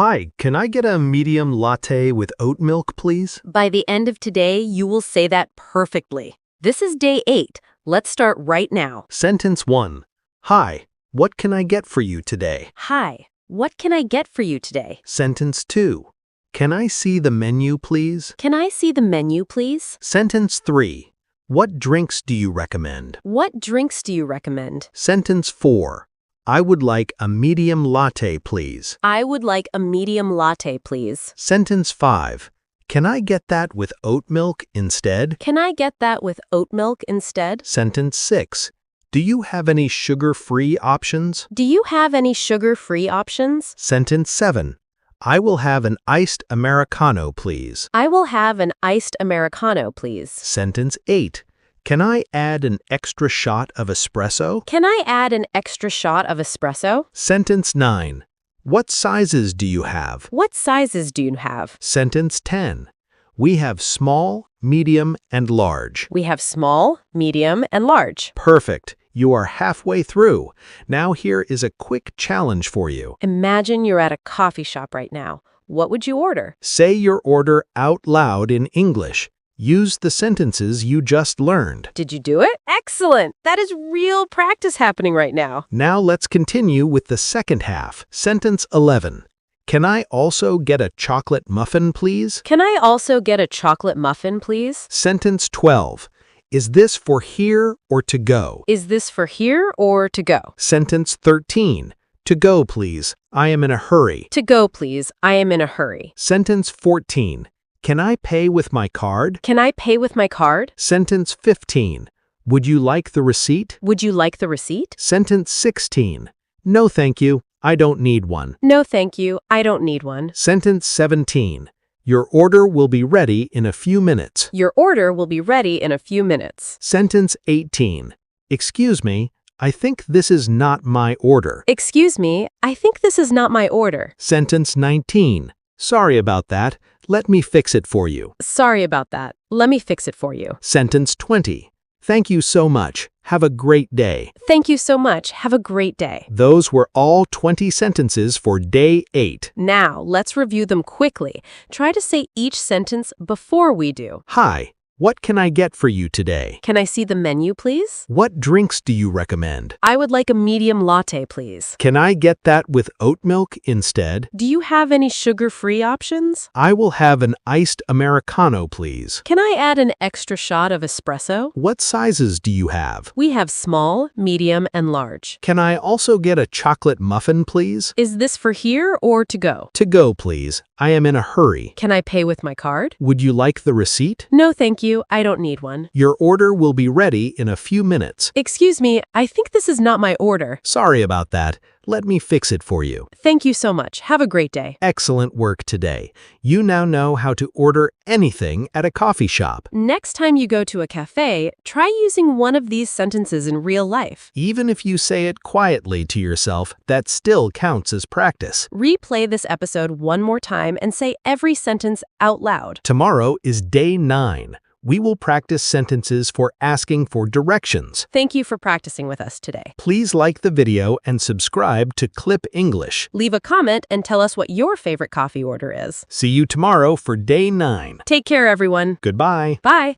Hi, can I get a medium latte with oat milk, please? By the end of today, you will say that perfectly. This is day 8. Let's start right now. Sentence 1. Hi, what can I get for you today? Hi, what can I get for you today? Sentence 2. Can I see the menu, please? Can I see the menu, please? Sentence 3. What drinks do you recommend? What drinks do you recommend? Sentence 4. I would like a medium latte, please. I would like a medium latte, please. Sentence 5. Can I get that with oat milk instead? Can I get that with oat milk instead? Sentence 6. Do you have any sugar-free options? Do you have any sugar-free options? Sentence 7. I will have an iced Americano, please. I will have an iced Americano, please. Sentence 8. Can I add an extra shot of espresso? Can I add an extra shot of espresso? Sentence 9. What sizes do you have? What sizes do you have? Sentence 10. We have small, medium, and large. We have small, medium, and large. Perfect. You are halfway through. Now here is a quick challenge for you. Imagine you're at a coffee shop right now. What would you order? Say your order out loud in English. Use the sentences you just learned. Did you do it? Excellent! That is real practice happening right now. Now let's continue with the second half. Sentence 11. Can I also get a chocolate muffin, please? Can I also get a chocolate muffin, please? Sentence 12. Is this for here or to go? Is this for here or to go? Sentence 13. To go, please. I am in a hurry. To go, please. I am in a hurry. Sentence 14. Can I pay with my card? Can I pay with my card? Sentence 15. Would you like the receipt? Would you like the receipt? Sentence 16. No, thank you. I don't need one. No, thank you. I don't need one. Sentence 17. Your order will be ready in a few minutes. Your order will be ready in a few minutes. Sentence 18. Excuse me, I think this is not my order. Excuse me, I think this is not my order. Sentence 19. Sorry about that. Let me fix it for you. Sorry about that. Let me fix it for you. Sentence 20. Thank you so much. Have a great day. Thank you so much. Have a great day. Those were all 20 sentences for day 8. Now, let's review them quickly. Try to say each sentence before we do. Hi, what can I get for you today? Can I see the menu, please? What drinks do you recommend? I would like a medium latte, please. Can I get that with oat milk instead? Do you have any sugar-free options? I will have an iced Americano, please. Can I add an extra shot of espresso? What sizes do you have? We have small, medium, and large. Can I also get a chocolate muffin, please? Is this for here or to go? To go, please. I am in a hurry. Can I pay with my card? Would you like the receipt? No, thank you. I don't need one. Your order will be ready in a few minutes. Excuse me, I think this is not my order. Sorry about that. Let me fix it for you. Thank you so much. Have a great day. Excellent work today. You now know how to order anything at a coffee shop. Next time you go to a cafe, try using one of these sentences in real life. Even if you say it quietly to yourself, that still counts as practice. Replay this episode one more time and say every sentence out loud. Tomorrow is day 9. We will practice sentences for asking for directions. Thank you for practicing with us today. Please like the video and subscribe to Clip English. Leave a comment and tell us what your favorite coffee order is. See you tomorrow for day 9. Take care, everyone. Goodbye. Bye.